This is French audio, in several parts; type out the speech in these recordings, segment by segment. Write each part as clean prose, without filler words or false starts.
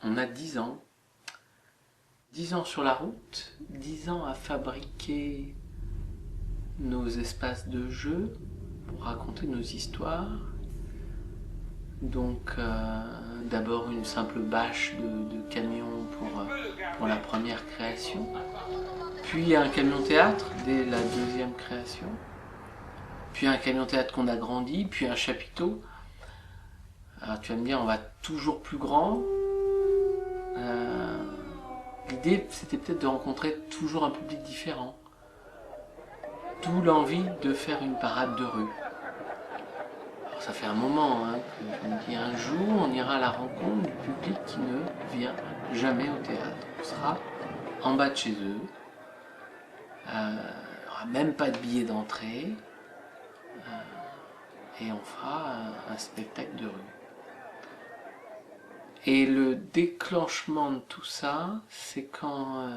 On a 10 ans. 10 ans sur la route, 10 ans à fabriquer nos espaces de jeu pour raconter nos histoires. Donc d'abord une simple bâche de camion pour la première création, puis un camion théâtre dès la deuxième création, puis un camion théâtre qu'on a grandi, puis un chapiteau. Alors tu vas me dire, on va toujours plus grand. L'idée c'était peut-être de rencontrer toujours un public différent. D'où l'envie de faire une parade de rue. Alors ça fait un moment que je me dis, un jour on ira à la rencontre du public qui ne vient jamais au théâtre. On sera en bas de chez eux, il n'y aura même pas de billet d'entrée, et on fera un spectacle de rue. Et le déclenchement de tout ça, c'est quand,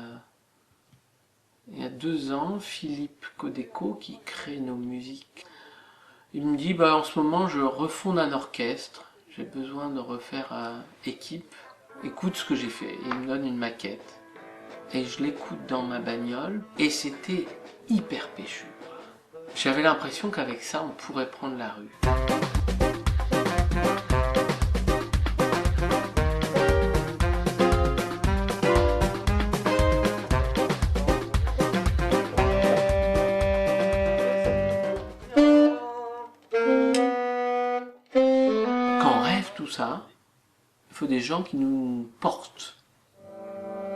il y a 2 ans, Philippe Codeco, qui crée nos musiques, il me dit, en ce moment je refonde un orchestre, j'ai besoin de refaire équipe, écoute ce que j'ai fait. Il me donne une maquette, et je l'écoute dans ma bagnole, et c'était hyper péchu. J'avais l'impression qu'avec ça, on pourrait prendre la rue. Quand on rêve tout ça, il faut des gens qui nous portent.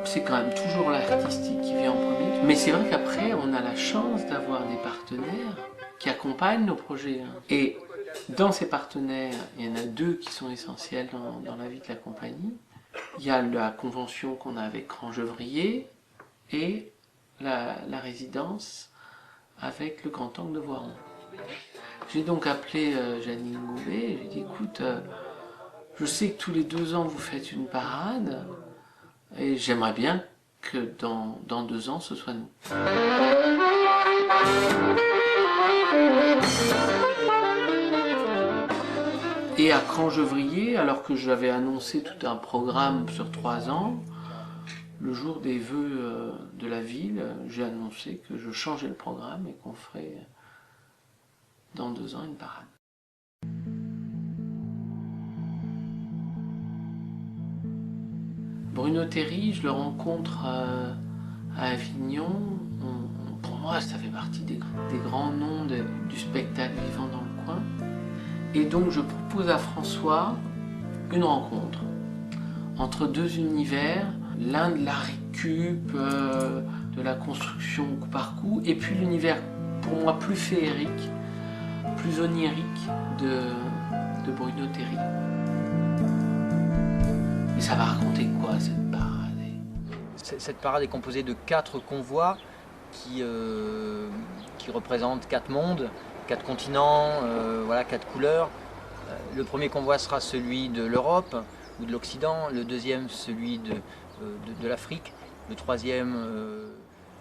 C'est quand même toujours l'artistique qui vient en premier. Mais c'est vrai qu'après, on a la chance d'avoir des partenaires qui accompagnent nos projets. Et dans ces partenaires, il y en a 2 qui sont essentiels dans la vie de la compagnie. Il y a la convention qu'on a avec Crangevrier et la résidence avec le Grand Angle de Voiron. J'ai donc appelé Janine Gouvet et j'ai dit, écoute, je sais que tous les 2 ans vous faites une parade, et j'aimerais bien que dans 2 ans, ce soit nous. Et à Crangevrier, alors que j'avais annoncé tout un programme sur 3 ans, le jour des vœux de la ville, j'ai annoncé que je changeais le programme et qu'on ferait dans 2 ans une parade. Bruno Théry, je le rencontre à Avignon. Pour moi, ça fait partie des grands noms du spectacle vivant dans le coin. Et donc, je propose à François une rencontre entre 2 univers, l'un de la récup, de la construction coup par coup, et puis l'univers, pour moi, plus féerique, plus onirique de Bruno Théry. Et ça va raconter quoi, cette parade? Cette parade est composée de 4 convois qui représentent 4 mondes, 4 continents, 4 couleurs. Le premier convoi sera celui de l'Europe ou de l'Occident, le deuxième celui de l'Afrique, le troisième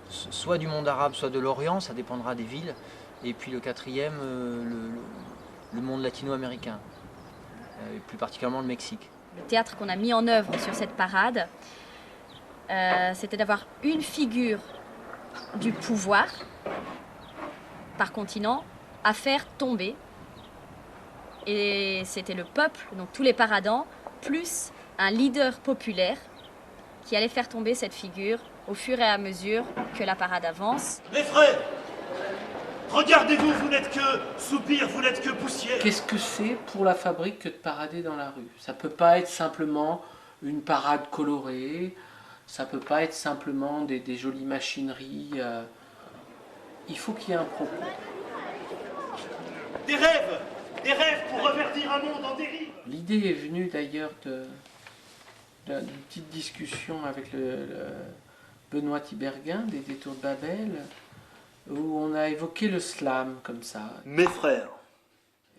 soit du monde arabe, soit de l'Orient, ça dépendra des villes, et puis le quatrième, le monde latino-américain, et plus particulièrement le Mexique. Le théâtre qu'on a mis en œuvre sur cette parade, c'était d'avoir une figure du pouvoir par continent à faire tomber. Et c'était le peuple, donc tous les paradans, plus un leader populaire qui allait faire tomber cette figure au fur et à mesure que la parade avance. Les frères, regardez-vous, vous n'êtes que soupir, vous n'êtes que poussière. Qu'est-ce que c'est pour la fabrique que de parader dans la rue? Ça peut pas être simplement une parade colorée, ça peut pas être simplement des jolies machineries. Il faut qu'il y ait un propos. Des rêves pour reverdir un monde en dérive. L'idée est venue d'ailleurs d'une petite discussion avec le Benoît Tiberghien des Détours de Babel, où on a évoqué le slam comme ça. Mes frères.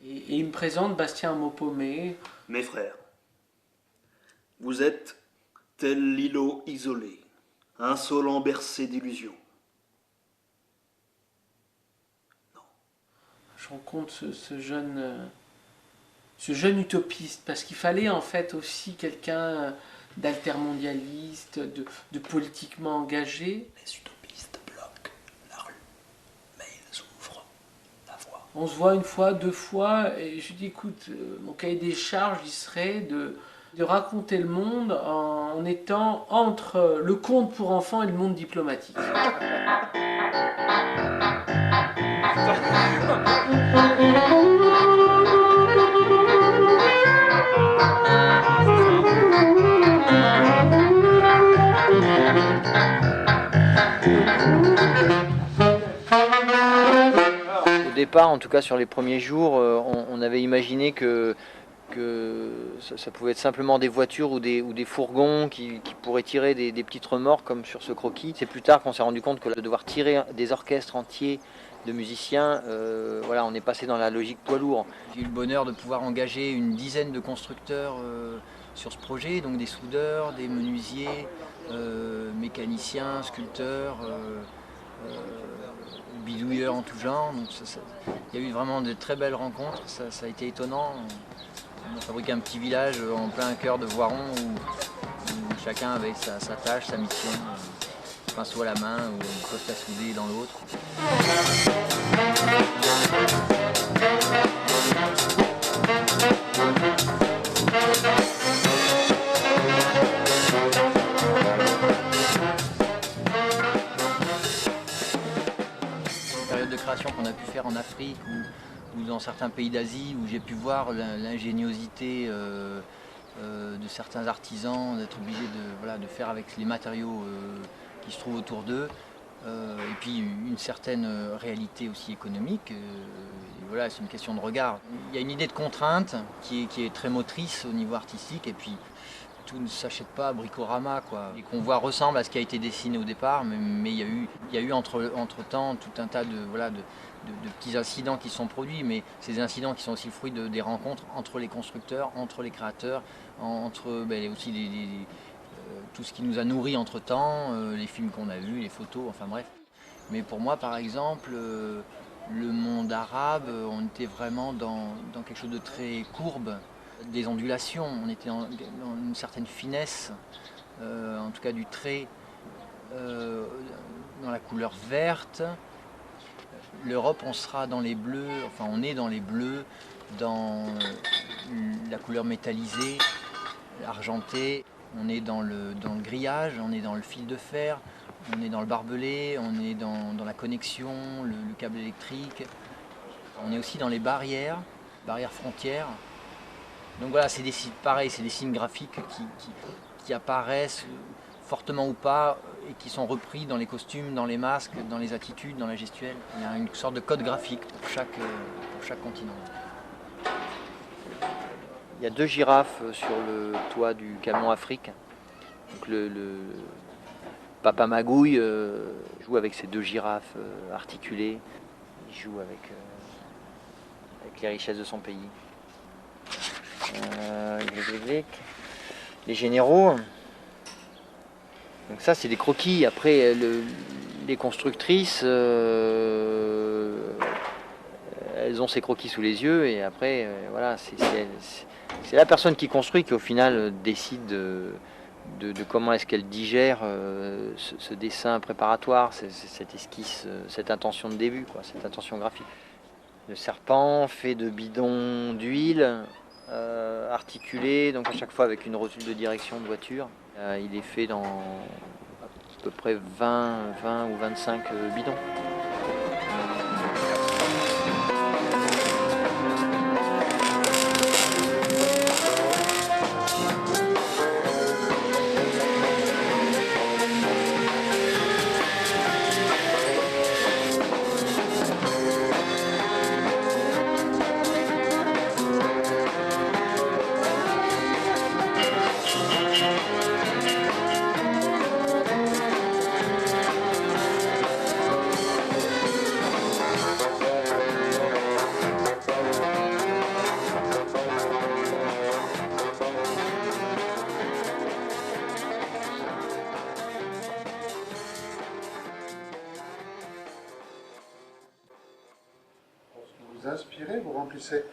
Et il me présente Bastien Maupaumé. Mes frères, vous êtes tel l'îlot isolé, insolent bercé d'illusions. Je rencontre ce jeune utopiste, parce qu'il fallait en fait aussi quelqu'un, d'altermondialistes, de politiquement engagés. Les utopistes bloquent la rue, mais ils ouvrent la voie. On se voit une fois, deux fois, et je dis écoute, mon cahier des charges, il serait de raconter le monde en étant entre le conte pour enfants et le monde diplomatique. Au départ, en tout cas sur les premiers jours, on avait imaginé que ça pouvait être simplement des voitures ou des fourgons qui pourraient tirer des petites remorques comme sur ce croquis. C'est plus tard qu'on s'est rendu compte que de devoir tirer des orchestres entiers de musiciens, voilà, on est passé dans la logique poids lourd. J'ai eu le bonheur de pouvoir engager une dizaine de constructeurs sur ce projet, donc des soudeurs, des menuisiers, mécaniciens, sculpteurs, bidouilleurs en tout genre. Donc il y a eu vraiment de très belles rencontres, ça a été étonnant. On a fabriqué un petit village en plein cœur de Voiron où chacun avait sa tâche, sa mission, un pinceau à la main ou une poste à souder dans l'autre. Une période de création qu'on a pu faire en Afrique ou dans certains pays d'Asie où j'ai pu voir l'ingéniosité de certains artisans, d'être obligés de faire avec les matériaux qui se trouvent autour d'eux, et puis une certaine réalité aussi économique. Voilà, c'est une question de regard. Il y a une idée de contrainte qui est très motrice au niveau artistique, et puis tout ne s'achète pas à Bricorama, quoi. Les convois ressemblent à ce qui a été dessiné au départ, mais il y a eu entre-temps tout un tas de petits incidents qui sont produits, mais ces incidents qui sont aussi le fruit des rencontres entre les constructeurs, entre les créateurs, entre aussi tout ce qui nous a nourris entre-temps, les films qu'on a vus, les photos, enfin bref. Mais pour moi, par exemple, le monde arabe, on était vraiment dans quelque chose de très courbe, des ondulations, on était dans une certaine finesse, en tout cas du trait, dans la couleur verte. L'Europe, on sera dans les bleus, enfin on est dans les bleus, dans la couleur métallisée, argentée, on est dans le grillage, on est dans le fil de fer, on est dans le barbelé, on est dans la connexion, le câble électrique. On est aussi dans les barrières frontières. Donc voilà, c'est pareil, c'est des signes graphiques qui apparaissent fortement ou pas et qui sont repris dans les costumes, dans les masques, dans les attitudes, dans la gestuelle. Il y a une sorte de code graphique pour chaque continent. Il y a 2 girafes sur le toit du camion Afrique. Donc le Papa Magouille joue avec ces 2 girafes articulées. Il joue avec les richesses de son pays. Les généraux. Donc ça, c'est des croquis. Après, les constructrices, elles ont ces croquis sous les yeux et après, voilà, c'est la personne qui construit qui au final décide de comment est-ce qu'elle digère ce dessin préparatoire, cette esquisse, cette intention de début, quoi, cette intention graphique. Le serpent fait de bidons d'huile articulés, donc à chaque fois avec une rotule de direction de voiture. Il est fait dans à peu près 20 ou 25 bidons. Vous inspirez, vous remplissez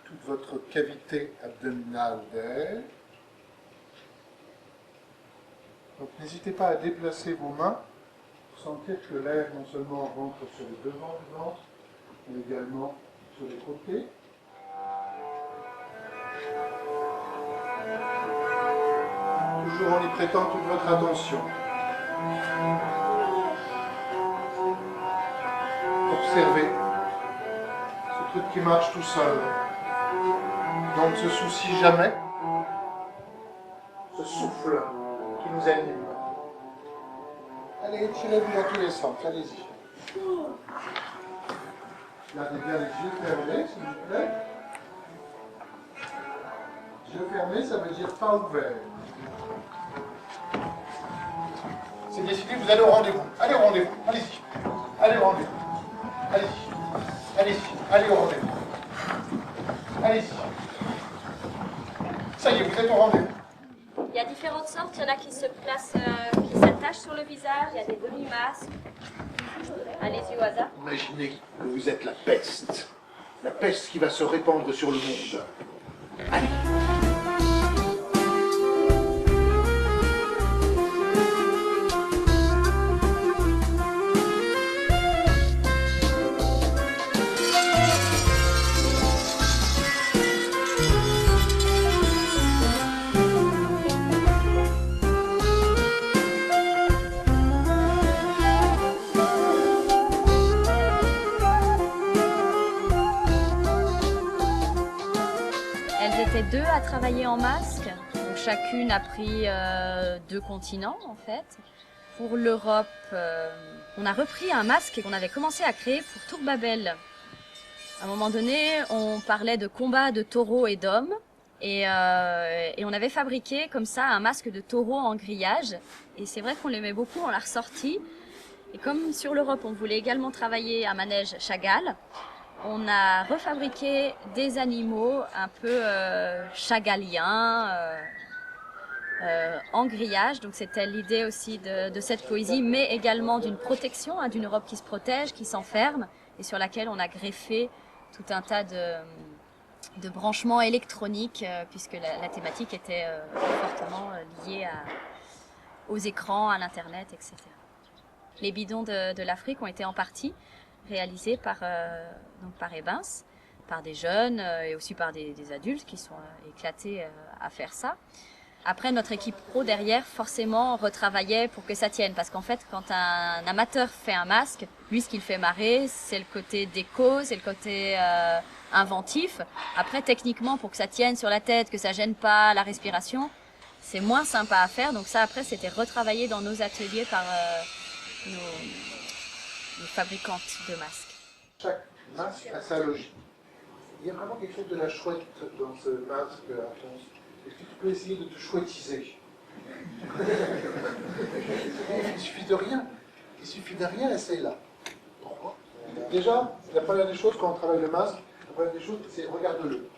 toute votre cavité abdominale d'air. Donc n'hésitez pas à déplacer vos mains pour sentir que l'air non seulement rentre sur le devant du ventre, mais également sur les côtés. Toujours en y prêtant toute votre attention. Observez ce truc qui marche tout seul. Donc on ne se soucie jamais. Ce souffle qui nous anime. Allez, tirez-vous dans tous les sens, allez-y. Gardez bien les yeux fermés, s'il vous plaît. Yeux fermés, ça veut dire pas ouvert. C'est décidé, vous allez au rendez-vous. Allez au rendez-vous, allez-y. Allez au rendez-vous. Allez-y. Allez-y. Allez au rendez-vous. Allez-y. Ça y est, vous êtes au rendez-vous. Il y a différentes sortes, il y en a qui se placent, qui s'attachent sur le visage, il y a des demi-masques. Allez-y au hasard. Imaginez que vous êtes la peste. La peste qui va se répandre sur le monde. Allez. Deux à travailler en masque. Donc, chacune a pris 2 continents en fait. Pour l'Europe, on a repris un masque qu'on avait commencé à créer pour Tour Babel. À un moment donné, on parlait de combat de taureaux et d'hommes et on avait fabriqué comme ça un masque de taureau en grillage. Et c'est vrai qu'on l'aimait beaucoup, on l'a ressorti. Et comme sur l'Europe, on voulait également travailler à manège Chagall, on a refabriqué des animaux un peu chagalliens en grillage. Donc c'était l'idée aussi de cette poésie, mais également d'une protection, d'une Europe qui se protège, qui s'enferme, et sur laquelle on a greffé tout un tas de branchements électroniques, puisque la thématique était fortement liée aux écrans, à l'Internet, etc. Les bidons de l'Afrique ont été en partie réalisés par Ebens, par des jeunes et aussi par des adultes qui sont éclatés à faire ça. Après, notre équipe pro derrière, forcément, retravaillait pour que ça tienne. Parce qu'en fait, quand un amateur fait un masque, lui, ce qu'il fait marrer, c'est le côté déco, c'est le côté inventif. Après, techniquement, pour que ça tienne sur la tête, que ça gêne pas la respiration, c'est moins sympa à faire. Donc ça, après, c'était retravaillé dans nos ateliers par nos fabricantes de masques. Chaque masque a sa logique. Il y a vraiment quelque chose de la chouette dans ce masque, Alphonse. Est-ce que tu peux essayer de te chouettiser? Il suffit de rien. Il suffit de rien, essaye-là. Pourquoi? Déjà, la première des choses, quand on travaille le masque, la première des choses, c'est regarde-le.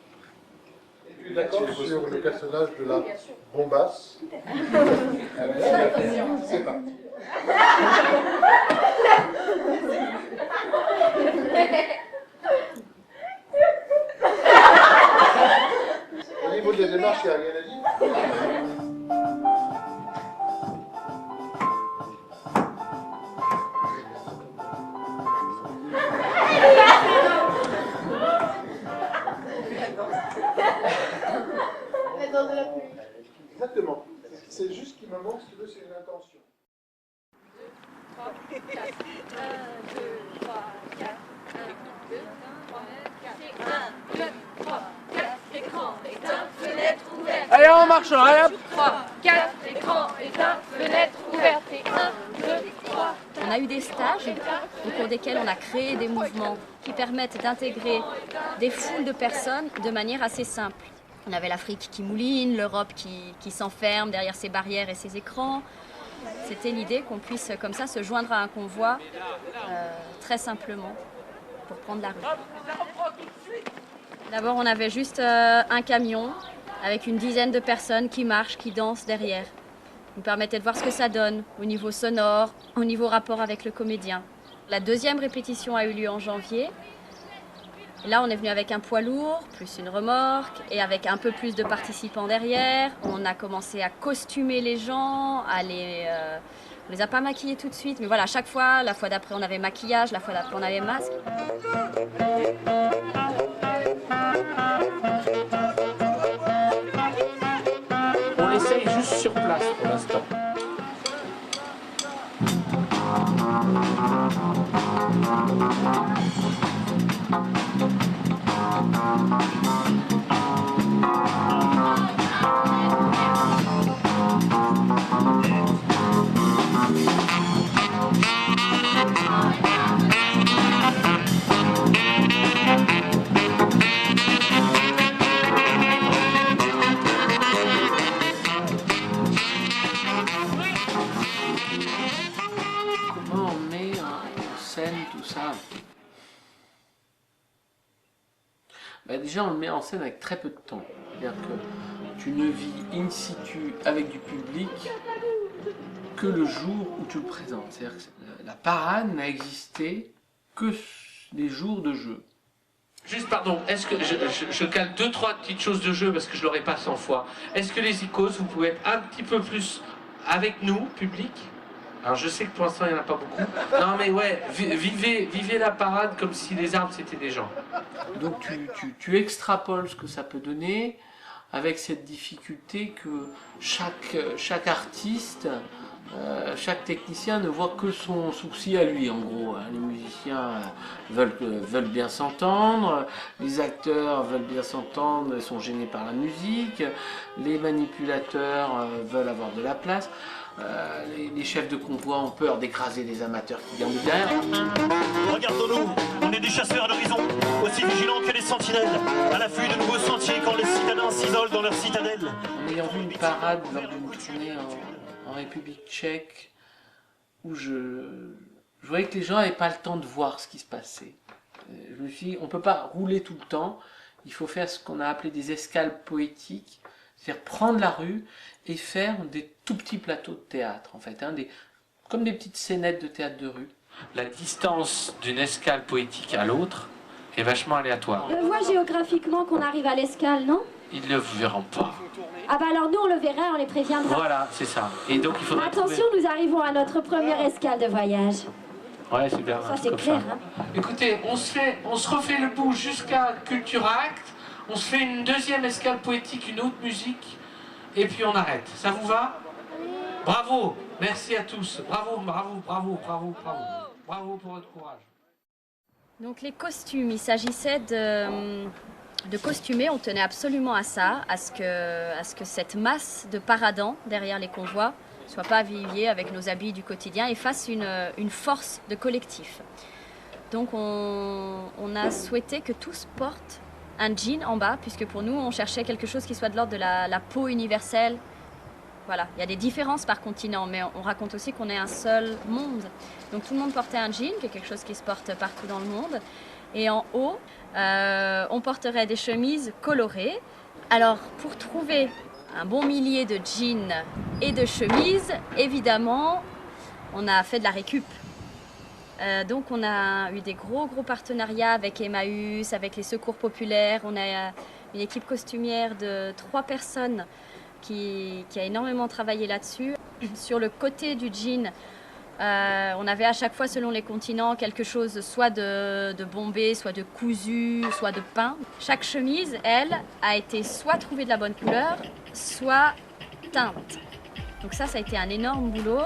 Tu es d'accord sur le personnage de la bombasse? C'est parti. Au niveau de la démarche, il n'y a rien à dire. Exactement. C'est juste qu'il me manque, si tu veux, c'est une intention. 1, 2, 3, 4, 1, 2, 3, 4, 1, 2, 3, 4, écran, éteint, fenêtre ouverte. Allez, on marche, allez hop. 3, 4, écran, éteint, fenêtre ouverte. Et 1, 2, 3. On a eu des stages au cours desquels on a créé des mouvements qui permettent d'intégrer des foules de personnes de manière assez simple. On avait l'Afrique qui mouline, l'Europe qui s'enferme derrière ses barrières et ses écrans. C'était l'idée qu'on puisse comme ça se joindre à un convoi très simplement pour prendre la rue. D'abord, on avait juste un camion avec une dizaine de personnes qui marchent, qui dansent derrière. Ça nous permettait de voir ce que ça donne au niveau sonore, au niveau rapport avec le comédien. La deuxième répétition a eu lieu en janvier. Là, on est venu avec un poids lourd, plus une remorque, et avec un peu plus de participants derrière. On a commencé à costumer les gens, on les a pas maquillés tout de suite, mais voilà, à chaque fois, la fois d'après on avait maquillage, la fois d'après on avait masque. On l'essaye juste sur place pour l'instant. Comment on met en scène tout ça? Déjà, on le met en scène avec très peu de temps. C'est-à-dire que tu ne vis in situ avec du public que le jour où tu le présentes. C'est-à-dire que la parade n'a existé que les jours de jeu. Juste, pardon, est-ce que je cale 2-3 petites choses de jeu parce que je l'aurais pas 100 fois. Est-ce que les icônes, vous pouvez être un petit peu plus avec nous, public? Alors je sais que pour l'instant il n'y en a pas beaucoup. Non mais ouais, vivez la parade comme si les arbres c'était des gens. Donc tu extrapoles ce que ça peut donner avec cette difficulté que chaque artiste, chaque technicien ne voit que son souci à lui en gros. Les musiciens veulent bien s'entendre, les acteurs veulent bien s'entendre et sont gênés par la musique, les manipulateurs veulent avoir de la place. Les chefs de convoi ont peur d'écraser les amateurs qui gagnent derrière. Regardons-nous, on est des chasseurs à l'horizon, aussi vigilants que les sentinelles, à l'affût de nouveaux sentiers quand les citadins s'isolent dans leur citadelle. En ayant vu une parade lors d'une tournée en République tchèque, où je voyais que les gens n'avaient pas le temps de voir ce qui se passait. Je me suis dit, on ne peut pas rouler tout le temps, il faut faire ce qu'on a appelé des escales poétiques, c'est-à-dire prendre la rue et faire des tout petits plateaux de théâtre, en fait, comme des petites scénettes de théâtre de rue. La distance d'une escale poétique à l'autre est vachement aléatoire. On voit géographiquement qu'on arrive à l'escale, non? Ils ne le verront pas. Ah bah alors nous on le verra, on les préviendra. Voilà, c'est ça. Et donc il faudra attention, nous arrivons à notre première escale de voyage. Ouais, super. Ça c'est clair, hein. Écoutez, on se refait le bout jusqu'à Culturact, on se fait une deuxième escale poétique, une autre musique, et puis on arrête. Ça vous va? Bravo, merci à tous. Bravo, bravo, bravo, bravo, bravo. Bravo pour votre courage. Donc les costumes, il s'agissait de costumer, on tenait absolument à ça, à ce que cette masse de paradans derrière les convois ne soit pas aviliée avec nos habits du quotidien et fasse une force de collectif. Donc on a souhaité que tous portent un jean en bas, puisque pour nous on cherchait quelque chose qui soit de l'ordre de la peau universelle. Voilà, il y a des différences par continent, mais on raconte aussi qu'on est un seul monde. Donc tout le monde portait un jean, qui est quelque chose qui se porte partout dans le monde. Et en haut, on porterait des chemises colorées. Alors pour trouver un bon millier de jeans et de chemises, évidemment, on a fait de la récup. Donc on a eu des gros partenariats avec Emmaüs, avec les secours populaires. On a une équipe costumière de 3 personnes qui a énormément travaillé là-dessus. Sur le côté du jean, on avait à chaque fois, selon les continents, quelque chose soit de bombé, soit de cousu, soit de peint. Chaque chemise, elle, a été soit trouvée de la bonne couleur, soit teinte. Donc ça a été un énorme boulot,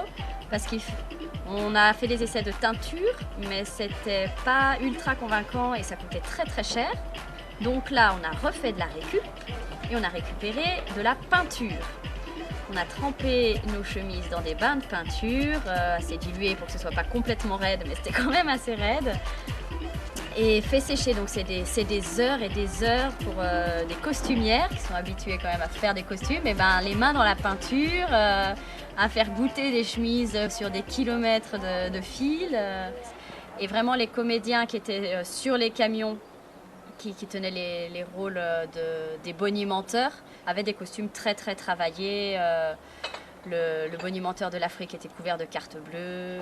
parce qu'on a fait des essais de teinture, mais c'était pas ultra convaincant et ça coûtait très cher. Donc là, on a refait de la récup et on a récupéré de la peinture. On a trempé nos chemises dans des bains de peinture, assez dilués pour que ce soit pas complètement raide, mais c'était quand même assez raide. Et fait sécher, donc c'est des heures et des heures pour des costumières qui sont habituées quand même à faire des costumes, et ben les mains dans la peinture, à faire goûter des chemises sur des kilomètres de fil. Et vraiment les comédiens qui étaient sur les camions, qui tenaient les rôles des bonimenteurs, avaient des costumes très travaillés. Le bonimenteur de l'Afrique était couvert de cartes bleues.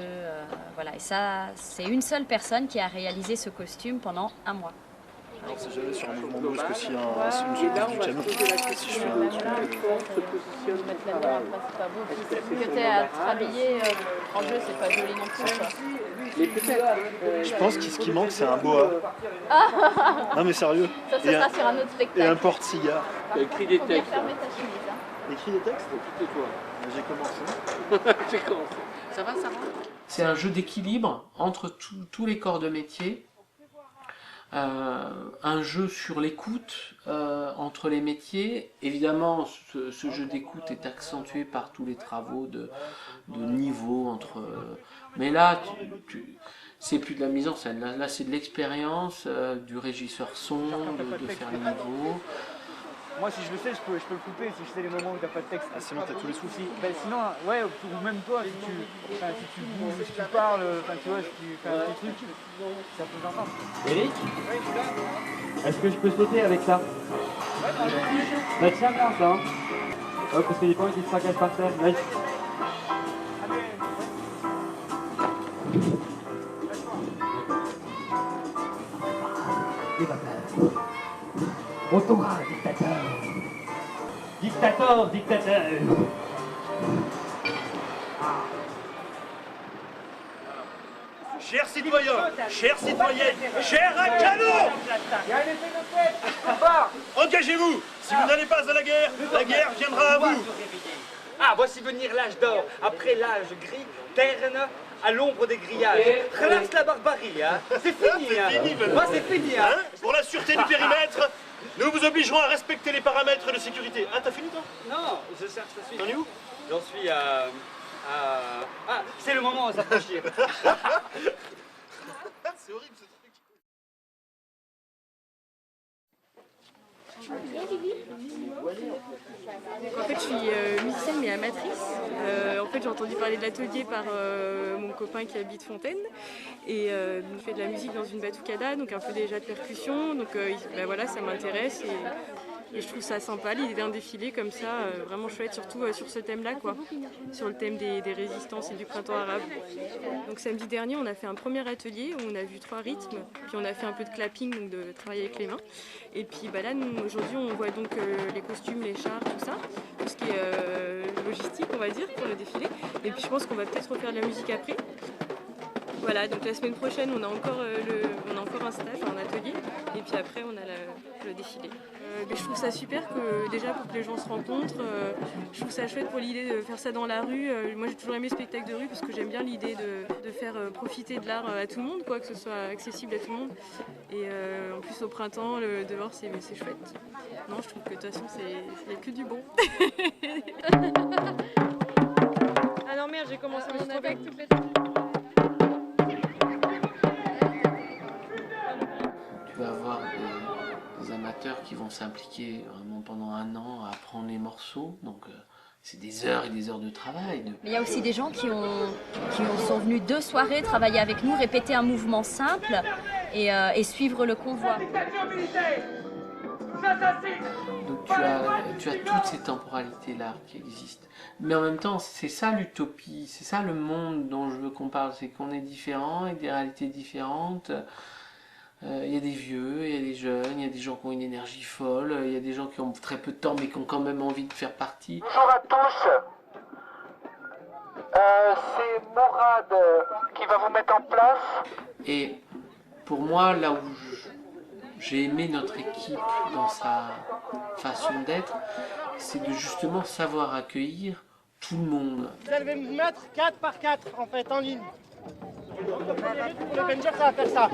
Voilà. Et ça, c'est une seule personne qui a réalisé ce costume pendant 1 mois. Alors c'est jamais sur un mouvement brusque aussi, une surprise du piano. Si je fais un truc... Que tu as travaillé en jeu, c'est pas joli non plus. Je pense que ce qui manque, c'est un boa. Non mais sérieux. Ça sera sur un autre spectacle. Et un porte-cigare. Écrit des Faut bien textes. fermer ta chemise. Hein. Écrit des textes? Tais-toi. J'ai commencé. J'ai commencé. Ça va, ça va? C'est un jeu d'équilibre entre tous les corps de métier. Un jeu sur l'écoute entre les métiers. Évidemment, ce jeu d'écoute est accentué par tous les travaux de niveau entre. Mais là, c'est plus de la mise en scène. Là c'est de l'expérience du régisseur son, de faire les niveaux. Moi, si je le sais, je peux le couper si je sais les moments où t'as pas de texte. Ah, sinon, t'as tous les soucis. Ben, sinon, ouais, ou même toi, si tu bouges, si tu parles, tu vois, si tu fais un petit truc, ça peut entendre. Eric, est-ce que je peux sauter avec ça? Bah tiens bien ça, hein. Ouais, parce que j'ai pas envie qu'il se fracasse par terre. Là, Autora, dictateur. Dictateur, dictateur. Chers citoyens, chères citoyennes, chers Incanos, engagez-vous. Si vous n'allez pas à la guerre viendra à vous. Ah, voici venir l'âge d'or, après l'âge gris, terne, à l'ombre des grillages. Relâche la barbarie, hein. C'est fini, hein. C'est fini, Benoît. Moi, c'est fini, hein. Pour la sûreté du périmètre, nous vous obligerons à respecter les paramètres de sécurité. Ah, t'as fini toi? Non, je cherche la suite. T'en es où? J'en suis à... Ah, c'est le moment de s'approcher. C'est horrible ce truc. En fait, je suis musicienne mais amatrice. En fait, j'ai entendu parler de l'atelier par mon copain qui habite Fontaine. Et il fait de la musique dans une batucada, donc un peu déjà de percussion. Donc bah voilà, ça m'intéresse et je trouve ça sympa, l'idée d'un défilé comme ça, vraiment chouette, surtout sur ce thème-là, quoi, sur le thème des résistances et du printemps arabe. Donc samedi dernier, on a fait un premier atelier où on a vu 3 rythmes, puis on a fait un peu de clapping, donc de travailler avec les mains. Et puis bah là, aujourd'hui, on voit donc les costumes, les chars, tout ça, tout ce qui est logistique, on va dire, pour le défilé. Et puis je pense qu'on va peut-être refaire de la musique après. Voilà, donc la semaine prochaine, on a encore un stage, un atelier, et puis après, on a le défilé. Mais je trouve ça super que déjà pour que les gens se rencontrent, je trouve ça chouette pour l'idée de faire ça dans la rue. Moi j'ai toujours aimé le spectacle de rue parce que j'aime bien l'idée de faire profiter de l'art à tout le monde, quoi, que ce soit accessible à tout le monde. Et en plus au printemps, dehors c'est chouette. Non, je trouve que de toute façon c'est que du bon. Ah non merde, j'ai commencé à me tromper avec toutes les... Tu vas avoir des amateurs qui vont s'impliquer vraiment pendant 1 an à apprendre les morceaux, donc c'est des heures et des heures de travail. Mais il y a aussi des gens qui sont venus 2 soirées travailler avec nous, répéter un mouvement simple et suivre le convoi. Donc tu as toutes ces temporalités-là qui existent. Mais en même temps, c'est ça l'utopie, c'est ça le monde dont je veux qu'on parle, c'est qu'on est différents, avec des réalités différentes. Il y a des vieux, il y a des jeunes, il y a des gens qui ont une énergie folle, il y a des gens qui ont très peu de temps mais qui ont quand même envie de faire partie. Bonjour à tous, c'est Mourad qui va vous mettre en place. Et pour moi, là où j'ai aimé notre équipe dans sa façon d'être, c'est de justement savoir accueillir tout le monde. Vous allez vous mettre 4 par 4 en fait en ligne. Pour le Benjer, ça va faire ça.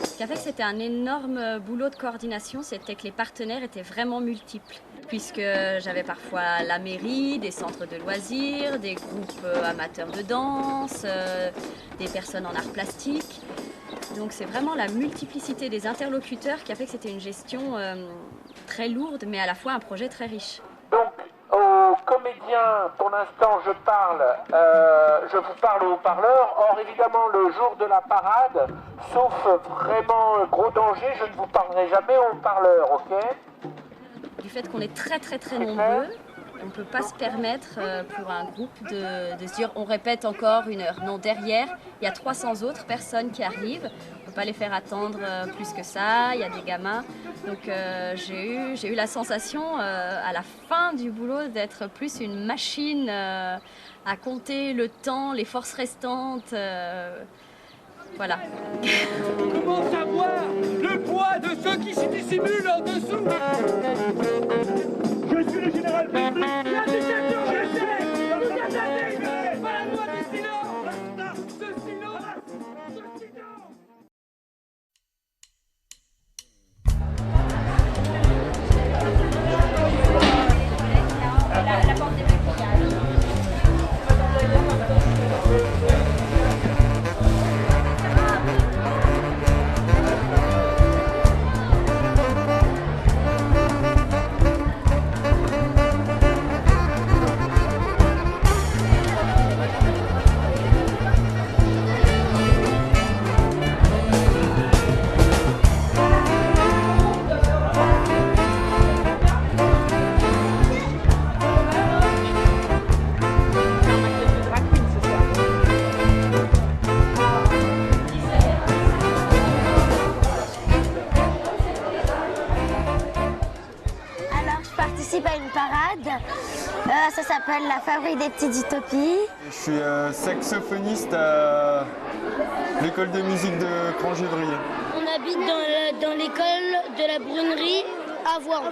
Ce qui a fait que c'était un énorme boulot de coordination, c'était que les partenaires étaient vraiment multiples. Puisque j'avais parfois la mairie, des centres de loisirs, des groupes amateurs de danse, des personnes en art plastique. Donc c'est vraiment la multiplicité des interlocuteurs qui a fait que c'était une gestion très lourde, mais à la fois un projet très riche. Donc aux comédiens, pour l'instant je vous parle au haut-parleur. Or évidemment le jour de la parade, sauf vraiment gros danger, je ne vous parlerai jamais au haut-parleur, ok ? Du fait qu'on est très nombreux, On ne peut pas se permettre pour un groupe de se dire on répète encore 1 heure. Non, derrière, il y a 300 autres personnes qui arrivent. On ne peut pas les faire attendre plus que ça. Il y a des gamins. Donc j'ai eu la sensation à la fin du boulot d'être plus une machine à compter le temps, les forces restantes. Voilà. Comment savoir le poids de ceux qui s'y dissimulent en dessous? Je suis le général Public. La dictature, je sais. Vous êtes intégrés par la loi du silence. Ce silence, ce silence. La porte des maquillages. À une parade, ça s'appelle la Fabrique des Petites Utopies. Je suis saxophoniste à l'école de musique de Crangévrier. On habite dans l'école de la Brunerie à Voiron.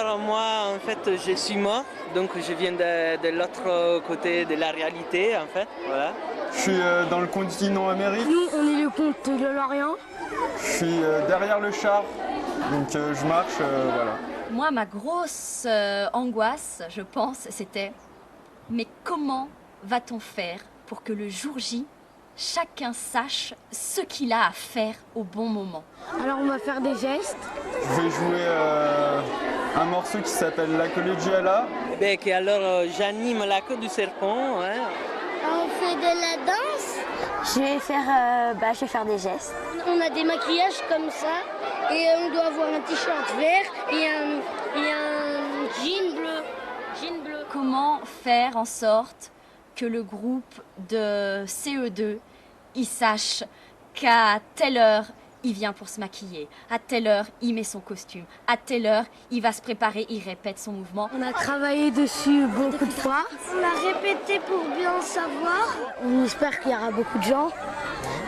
Alors moi en fait je suis mort, donc je viens de l'autre côté de la réalité en fait, voilà. Je suis dans le continent américain. Nous on est le comte de l'Orient. Je suis derrière le char, donc je marche, voilà. Moi, ma grosse angoisse, je pense, c'était mais comment va-t-on faire pour que le jour J, chacun sache ce qu'il a à faire au bon moment? Alors on va faire des gestes. Je vais jouer un morceau qui s'appelle La Collegiala. Alors j'anime la queue du serpent. Hein. On fait de la danse. Je vais faire des gestes. On a des maquillages comme ça et on doit avoir un t-shirt vert et un jean bleu. Comment faire en sorte que le groupe de CE2 il sache qu'à telle heure il vient pour se maquiller, à telle heure il met son costume, à telle heure il va se préparer, il répète son mouvement. On a travaillé dessus beaucoup de fois. On a répété pour bien savoir. On espère qu'il y aura beaucoup de gens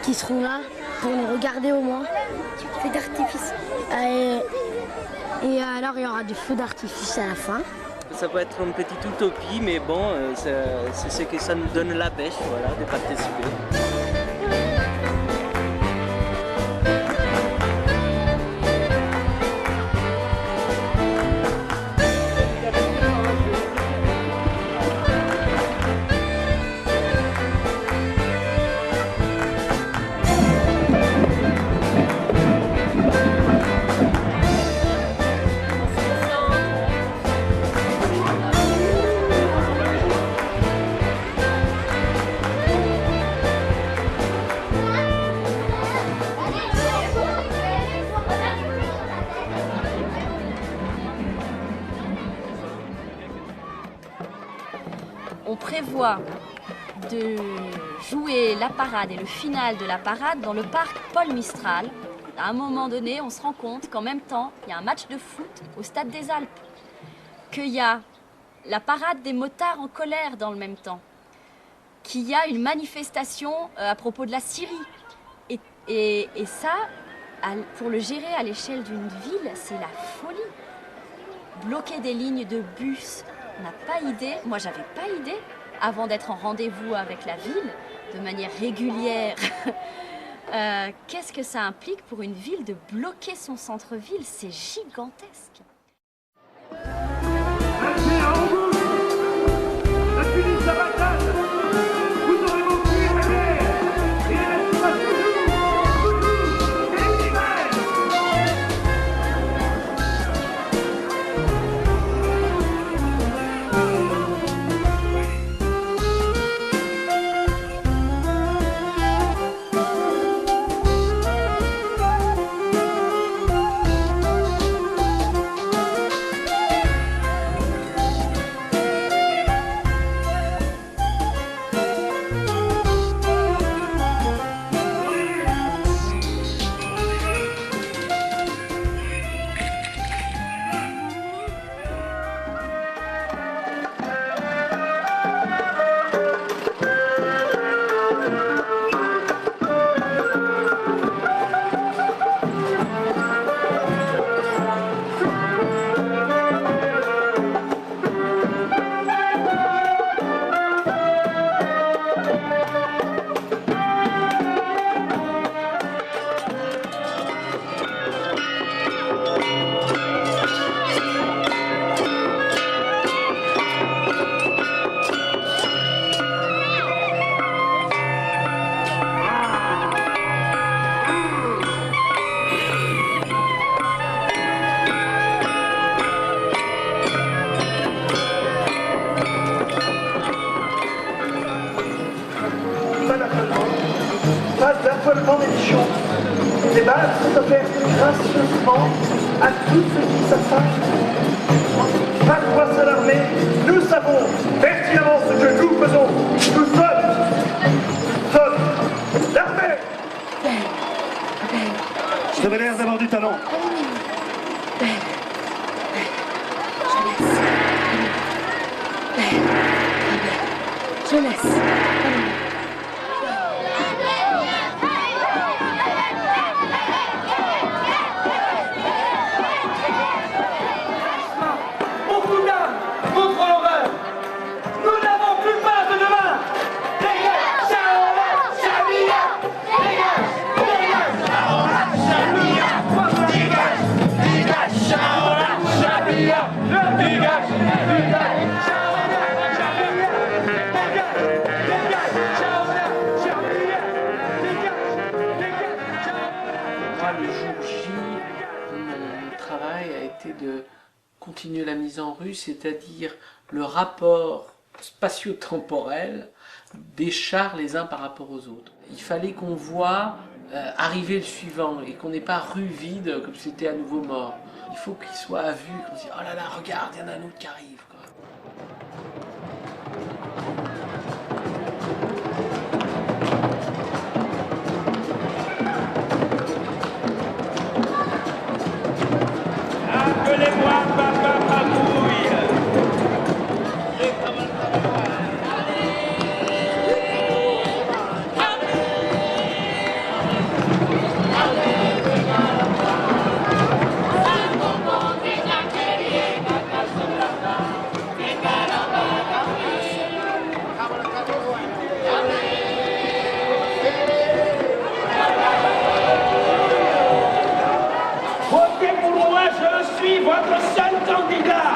qui seront là pour nous regarder au moins. Feux d'artifice. Et alors il y aura du feu d'artifice à la fin. Ça peut être une petite utopie, mais bon, c'est ce que ça nous donne la pêche, voilà, de participer. On prévoit de jouer la parade et le final de la parade dans le parc Paul Mistral. À un moment donné, on se rend compte qu'en même temps, il y a un match de foot au Stade des Alpes, qu'il y a la parade des motards en colère dans le même temps, qu'il y a une manifestation à propos de la Syrie. Et ça, pour le gérer à l'échelle d'une ville, c'est la folie. Bloquer des lignes de bus, on n'a pas idée, moi j'avais pas idée, avant d'être en rendez-vous avec la ville, de manière régulière. Qu'est-ce que ça implique pour une ville de bloquer son centre-ville? C'est gigantesque. se faire gracieusement à tous ceux qui s'attachent. Mademoiselle l'armée, nous savons pertinemment ce que nous faisons. Nous sommes l'armée. Vous avez l'air d'avoir du talent. Je laisse. Beaucoup d'âmes, votre horreur. Nous n'avons plus peur de demain. Dégage, Shaola, Shamia. Dégage, dégage, Shaola, Shamia. Dégage, dégage, Shaola, Shamia. Dégage, dégage, Shaola, Shamia. Moi, le jour J, mon travail a été de continuer la mise en rue, c'est-à-dire le rapport spatio-temporel des chars les uns par rapport aux autres. Il fallait qu'on voit arriver le suivant et qu'on n'ait pas rue vide comme si c'était à nouveau mort. Il faut qu'il soit à vue, qu'on se dise « Oh là là, regarde, il y en a un autre qui arrive ». Appelez-moi Papa Papouille. Votez pour moi, je suis votre seul candidat.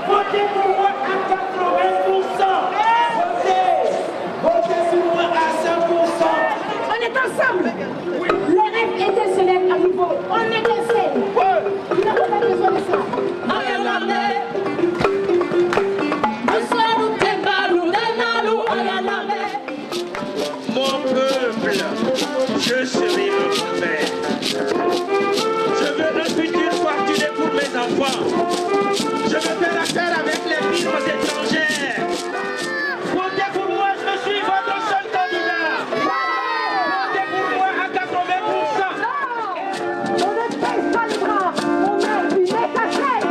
Votez pour moi à 80%. Votez pour moi à 100%. On est ensemble. Les rêves étincellent à nouveau. On étincelle. Nous n'avons pas besoin de ça. Mon peuple, je serai votre père. Je veux un futur fortuné pour mes enfants. Je veux faire affaire avec les firmes étrangères. Votez pour moi, je suis votre seul candidat. Votez pour moi à 80%. On ne baisse pas les bras. On a une étincelle.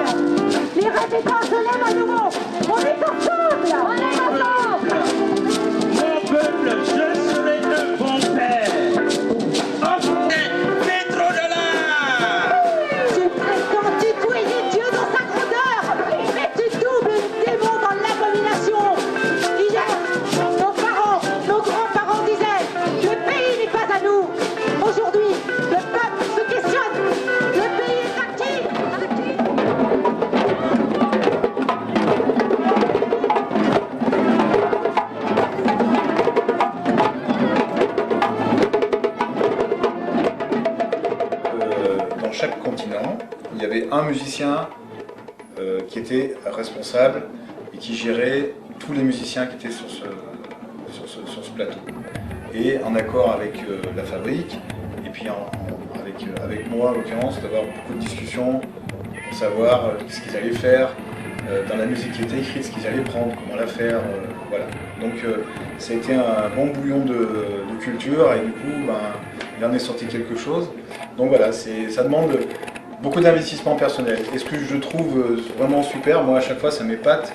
Les rêves étincelent à nouveau. On est ensemble. On est ensemble. Mon peuple, je serai un bon père. Tu prétends tutoyer Dieu dans sa grandeur, mais tu doubles le démon dans l'abomination. Hier, nos parents, nos grands-parents disaient, le pays n'est pas à nous. Aujourd'hui, le peuple se questionne, le pays est à qui? Dans chaque continent, il y avait un musicien qui était responsable et qui gérait tous les musiciens qui étaient sur ce plateau. Et en accord avec la fabrique, et puis avec moi en l'occurrence, d'avoir beaucoup de discussions pour savoir ce qu'ils allaient faire dans la musique qui était écrite, ce qu'ils allaient prendre, comment la faire, voilà. Donc ça a été un bon bouillon de culture et du coup il en est sorti quelque chose. Donc voilà, ça demande beaucoup d'investissement personnel. Et ce que je trouve vraiment super, moi à chaque fois ça m'épate,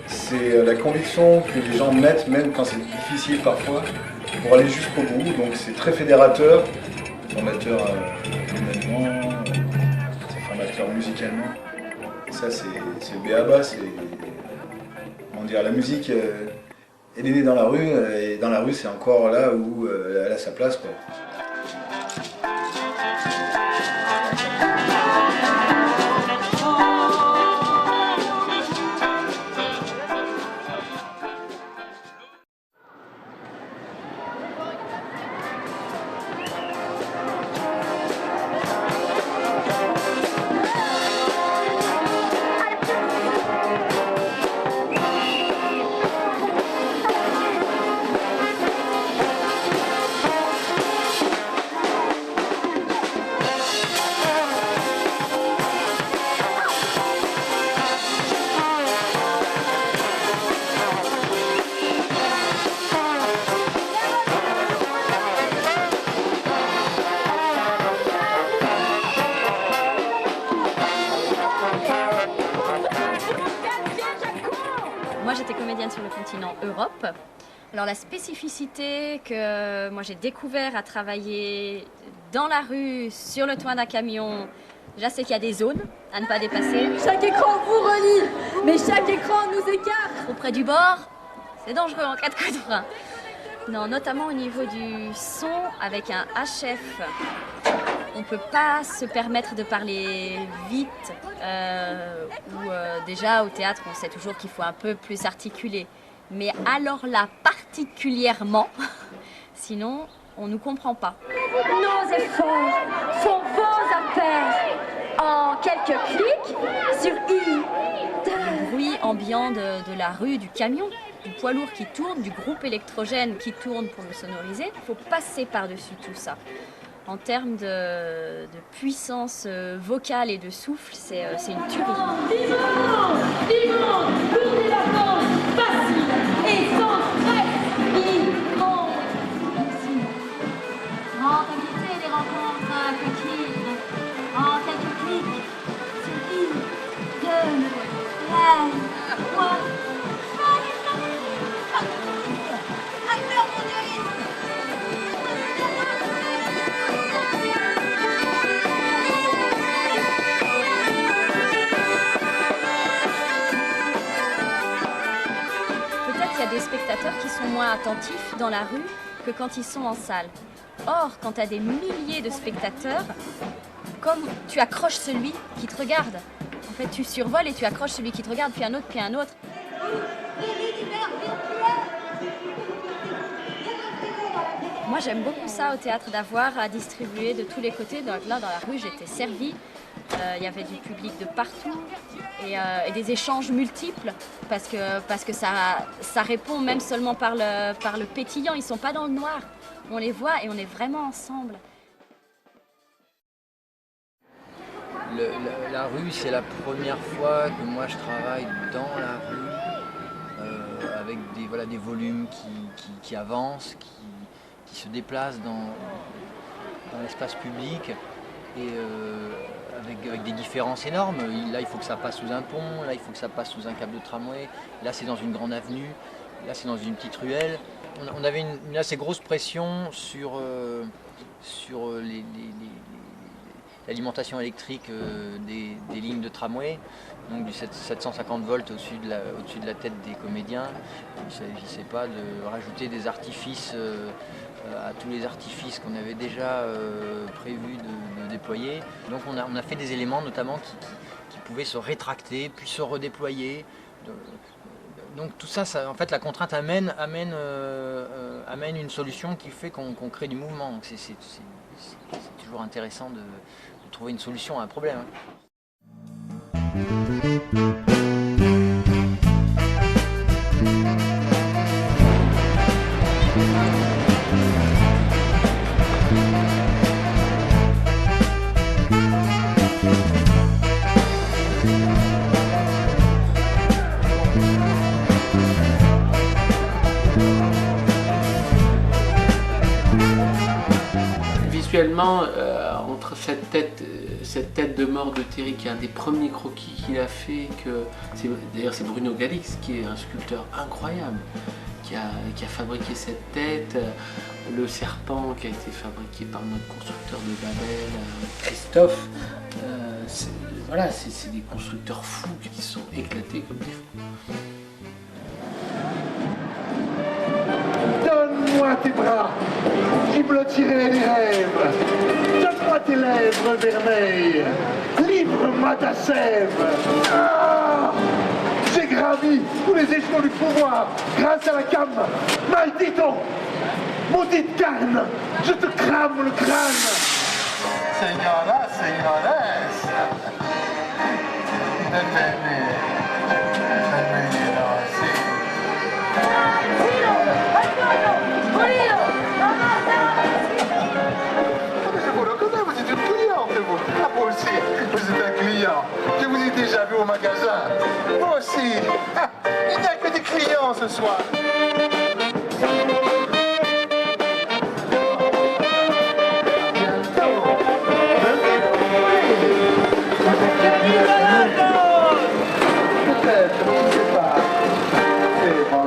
c'est la conviction que les gens mettent, même quand c'est difficile parfois, pour aller jusqu'au bout. Donc c'est très fédérateur, formateur humainement, c'est formateur musicalement. Ça c'est le b.a.-ba, c'est, comment dire, la musique, elle est née dans la rue, et dans la rue c'est encore là où elle a sa place, quoi. viennent sur le continent Europe. Alors la spécificité que moi j'ai découvert à travailler dans la rue, sur le toit d'un camion, déjà c'est qu'il y a des zones à ne pas dépasser. Chaque écran vous relie, mais chaque écran nous écarte. Trop près du bord, c'est dangereux en cas de coup de frein. Non, notamment au niveau du son, avec un HF, on ne peut pas se permettre de parler vite, déjà au théâtre on sait toujours qu'il faut un peu plus articuler. Mais alors là, particulièrement, sinon on ne nous comprend pas. Nos efforts font vos affaires. En quelques clics, sur I. Le bruit ambiant de la rue, du camion, du poids lourd qui tourne, du groupe électrogène qui tourne pour le sonoriser, il faut passer par-dessus tout ça. En termes de puissance vocale et de souffle, c'est une tuerie. Vivons, vivons pour des vacances faciles et sans stress. Vivons. Grand invité des rencontres petites, en quelques clics, sur une, deux, trois. Il y a des spectateurs qui sont moins attentifs dans la rue que quand ils sont en salle. Or, quand tu as des milliers de spectateurs, comme tu accroches celui qui te regarde. En fait, tu survoles et tu accroches celui qui te regarde, puis un autre, puis un autre. Moi, j'aime beaucoup ça au théâtre, d'avoir à distribuer de tous les côtés. Donc là, dans la rue, j'étais servie. Il y avait du public de partout et des échanges multiples parce que ça répond même seulement par le pétillant. Ils ne sont pas dans le noir. On les voit et on est vraiment ensemble. La rue, c'est la première fois que moi je travaille dans la rue avec des volumes qui avancent, qui se déplacent dans l'espace public et avec des différences énormes. Là, il faut que ça passe sous un pont, là, il faut que ça passe sous un câble de tramway, là, c'est dans une grande avenue, là, c'est dans une petite ruelle. On avait une assez grosse pression sur l'alimentation électrique des lignes de tramway, donc du 750 volts au-dessus de la tête des comédiens. Il ne s'agissait pas de rajouter des artifices à tous les artifices qu'on avait déjà prévu de déployer. Donc on a fait des éléments notamment qui pouvaient se rétracter, puis se redéployer. Donc tout ça, en fait, la contrainte amène une solution qui fait qu'on crée du mouvement. Donc c'est toujours intéressant de trouver une solution à un problème. Visuellement, entre cette tête de mort de Terry, qui est un des premiers croquis qu'il a fait, d'ailleurs c'est Bruno Galix qui est un sculpteur incroyable, qui a fabriqué cette tête, le serpent qui a été fabriqué par notre constructeur de Babel, Christophe. Voilà, c'est des constructeurs fous qui sont éclatés comme des fous. Donne-moi tes bras, qui blottirait les rêves. Donne-moi tes lèvres vermeilles, livre-moi ta sève. Ah, j'ai gravi tous les échelons du pouvoir grâce à la cam. Maldito, maudite carne, je te crame le crâne. Señoras, señores, détenez así. Vous êtes une cliente, vous. Ah, vous aussi, vous êtes un client. Je vous ai déjà vu au magasin. Moi aussi. Ah, il n'y a que des clients ce soir. Peut-être, je ne sais pas. C'est bon.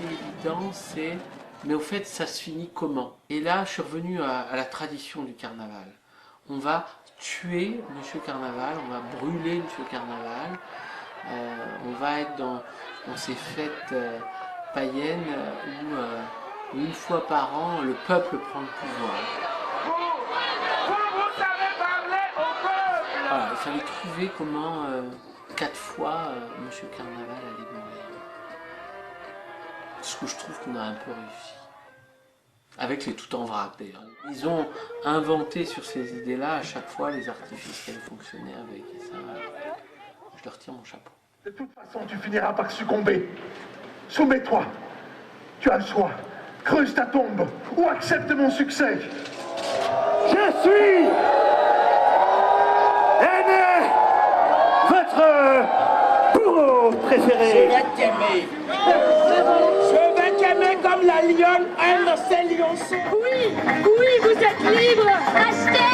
assez évident, c'est mais au fait ça se finit comment? Et là je suis revenu à la tradition du carnaval. On va tuer Monsieur Carnaval, on va brûler Monsieur Carnaval, on va être dans ces fêtes païennes où une fois par an le peuple prend le pouvoir. Voilà, il fallait trouver comment 4 fois Monsieur Carnaval allait mourir. Ce que je trouve qu'on a un peu réussi. Avec les tout en vrac d'ailleurs. Ils ont inventé sur ces idées-là à chaque fois les artifices qui allaient fonctionner avec. Et ça, je leur tire mon chapeau. De toute façon, tu finiras par succomber. Soumets-toi. Tu as le choix. Creuse ta tombe ou accepte mon succès. Je suis Aîné, votre bourreau préféré. Je vais t'aimer. Je vais t'aimer comme la lionne aime ses lionceaux. Oui, oui, vous êtes libre. Achetez,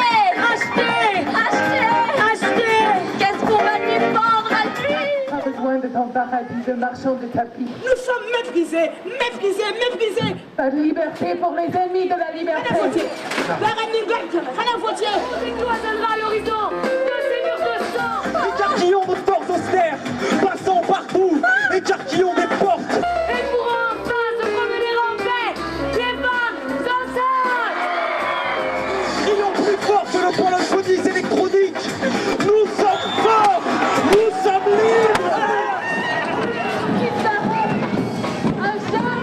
achetez, achetez, achetez. Qu'est-ce qu'on va lui vendre à lui? Pas besoin de ton paradis de marchand de tapis. Nous sommes méprisés, méprisés, méprisés. Pas de liberté pour les ennemis de la liberté. Rien à foutre. La reine Nugget, rien à foutre. On décloisonnera à l'horizon de ces murs de sang. Écarquillons nos forces austères, passons partout, écarquillons des portes. Et pourront enfin se promener en paix, les femmes enceintes. Crions plus fort que le point de police électronique. Nous sommes forts, nous sommes libres. À jamais.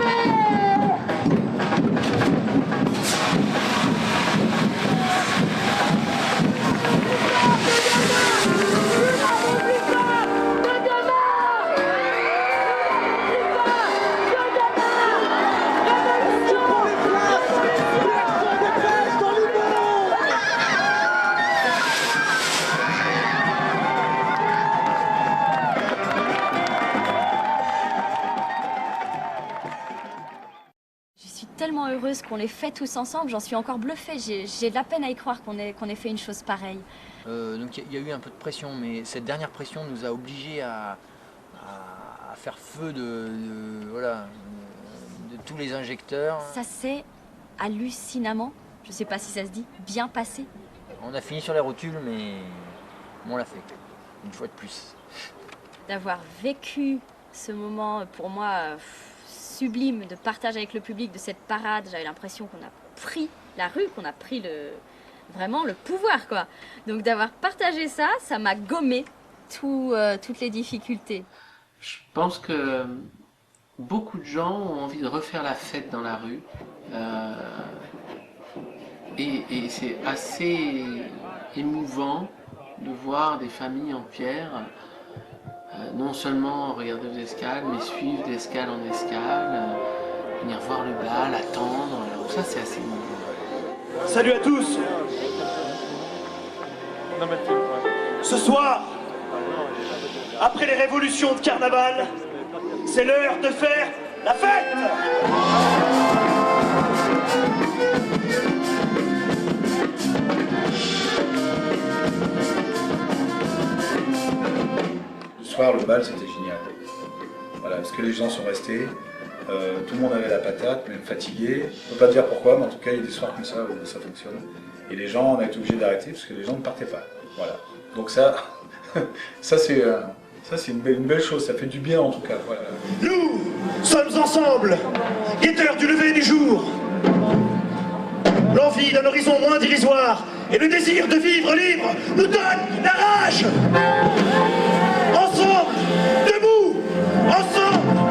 Tellement heureuse qu'on les fait tous ensemble, j'en suis encore bluffée, j'ai de la peine à y croire qu'on ait fait une chose pareille. Donc il y a eu un peu de pression, mais cette dernière pression nous a obligés à faire feu de tous les injecteurs. Ça s'est hallucinamment, je sais pas si ça se dit, bien passé. On a fini sur les rotules, mais on l'a fait, une fois de plus. D'avoir vécu ce moment, pour moi, sublime, de partage avec le public de cette parade, j'avais l'impression qu'on a pris la rue, qu'on a pris vraiment le pouvoir, quoi. Donc d'avoir partagé ça, ça m'a gommé toutes les difficultés. Je pense que beaucoup de gens ont envie de refaire la fête dans la rue. Et c'est assez émouvant de voir des familles en pierre, non seulement regarder aux escales, mais suivre d'escale en escale, venir voir le bal, attendre. Donc ça, c'est assez émouvant. Salut à tous. Ce soir, après les révolutions de carnaval, c'est l'heure de faire la fête. Le soir, le bal, c'était génial. Voilà, parce que les gens sont restés, tout le monde avait la patate, même fatigué. On ne peut pas dire pourquoi, mais en tout cas, il y a des soirs comme ça où ça fonctionne. Et les gens, on a été obligés d'arrêter parce que les gens ne partaient pas. Voilà. Donc ça, ça c'est une belle chose, ça fait du bien en tout cas. Voilà. Nous sommes ensemble, guetteurs du lever du jour. L'envie d'un horizon moins dérisoire et le désir de vivre libre nous donne la rage. Ensemble, debout, ensemble.